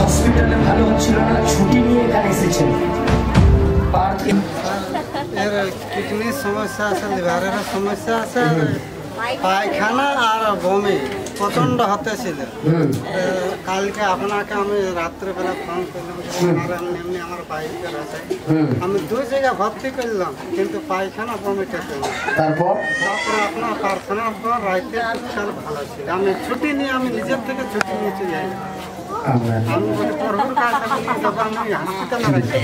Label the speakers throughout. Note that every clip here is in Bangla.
Speaker 1: হসপিটালে ভালো হচ্ছিল না, ছুটি নিয়ে এখানে এসেছেন।
Speaker 2: কিডনির সমস্যা আছে, লিভারের সমস্যা আছে, পায়খানা আর বমি প্রচন্ড হতেছিল। কালকে আপনাকে আমি রাত্রেবেলা ফোন করলাম, এমনি আমার পায়খানা আছে, আমি 2 জায়গায় ভর্তি করলাম, কিন্তু পায়খানা বমিটা ছিল। তারপরে আপনার প্রার্থনার পর রাইতে ভালো ছিল। আমি ছুটি নিয়ে, আমি নিজের থেকে ছুটি নিয়ে চলে যাই। আমি বলি প্রভুর কাছে আমি হসপিটালে রাখি।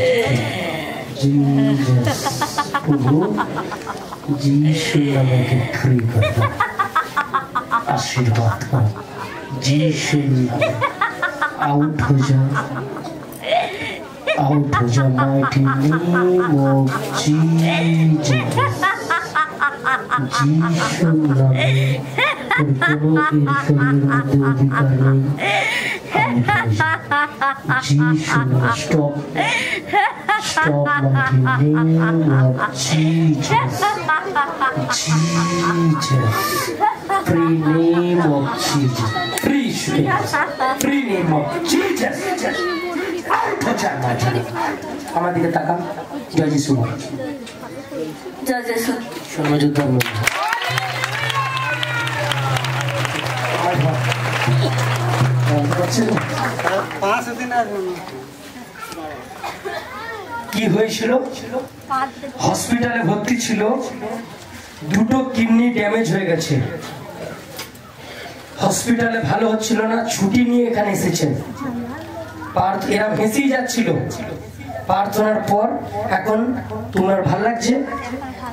Speaker 1: आशीर्वाद करो जीसू आउट हो जाओ mighty name of Jesus Jesus नामे কোনো ঈশ্বরের মধ্যে অধিকার নেই। Jisshu stop mighty name of Jesus free name of Jesus free name of Jesus out हो जाना चाहिए। আমার দিকে তাকান। জয় যিশু,
Speaker 3: জয় যিশু।
Speaker 1: সর্বযোদ্ধা কি হয়েছিল? হসপিটালে ভর্তি ছিল, 2টো কিডনি ড্যামেজ হয়ে গেছে। হসপিটালে ভালো হচ্ছিল না, ছুটি নিয়ে এখানে এসেছেন। এরা ভেসেই যাচ্ছিল। প্রার্থনার পর এখন তোমার ভালো লাগছে?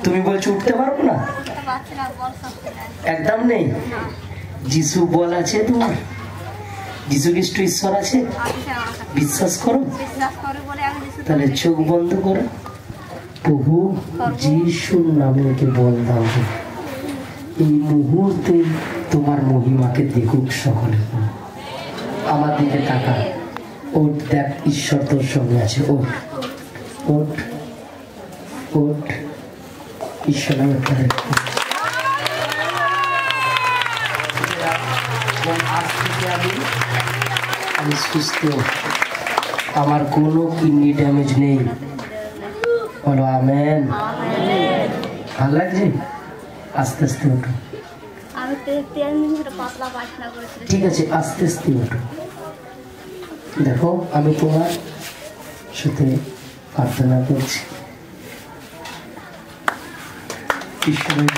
Speaker 1: তুমি বলছো উঠতে পারবো না, একদম নেই। যিশু বল আছে তোমার? যিশু খ্রিস্ট ঈশ্বর আছে, বিশ্বাস করো? তাহলে চোখ বন্ধ করো, প্রভু যিশুর নামে ওকে বল দাও, এই মুহূর্তে তোমার মহিমাকে দেখুক সকলে। আমার দিকে তাকা, ওঠ, দেখ ঈশ্বর তোর সঙ্গে আছে। ওঠ ওঠ ওঠ, ঈশ্বর নামে আমি সুস্থ, আমার কোনো কিডনি ড্যামেজ নেই। বলো আমেন। ভালো লাগছে? আস্তে আস্তে ওঠো। ঠিক আছে, আস্তে আস্তে ওঠো। দেখো আমি তোমার সাথে প্রার্থনা করছি। ঈশ্বরের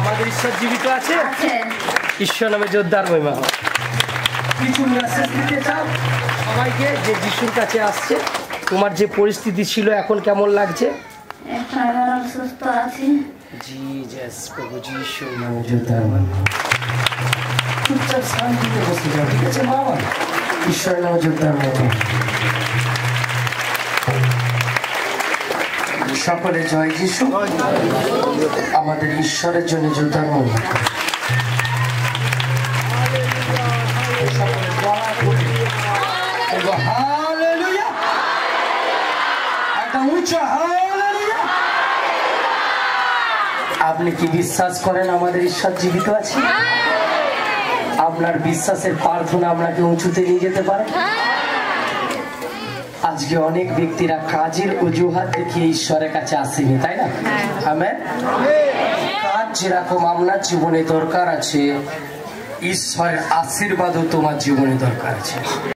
Speaker 1: আমাদের ঈশ্বর জীবিত আছে। ঈশ্বর নামে জোরদার মহিমা। কিছু মেসেজ দিতে চাও সবাইকে যে যিশুর কাছে আসছে? তোমার যে পরিস্থিতি ছিল এখন কেমন লাগছে?
Speaker 3: সুস্থ আছি।
Speaker 1: জিসাস, প্রভু যিশুর নামে জোরদার মহিমা। চুপচাপ শান্তিতে বসে যাও, ঠিক আছে বাবা? ঈশ্বরের নামে জোরদার মহিমা। সকলে জয় যিশু। আমাদের ঈশ্বরের জন্য জোরদার মহিমা। আপনি কি বিশ্বাস করেন আমাদের ঈশ্বর জীবিত আছে? আপনার বিশ্বাসের প্রার্থনা আপনাকে উঁচুতে নিয়ে যেতে পারে। আজকে অনেক ব্যক্তিরা কাজের অজুহাত দেখিয়ে ঈশ্বরের কাছে আসেনি, তাই না? আমেন। কাজ যেরকম আপনার জীবনে দরকার আছে, ঈশ্বরের আশীর্বাদও তোমার জীবনে দরকার আছে।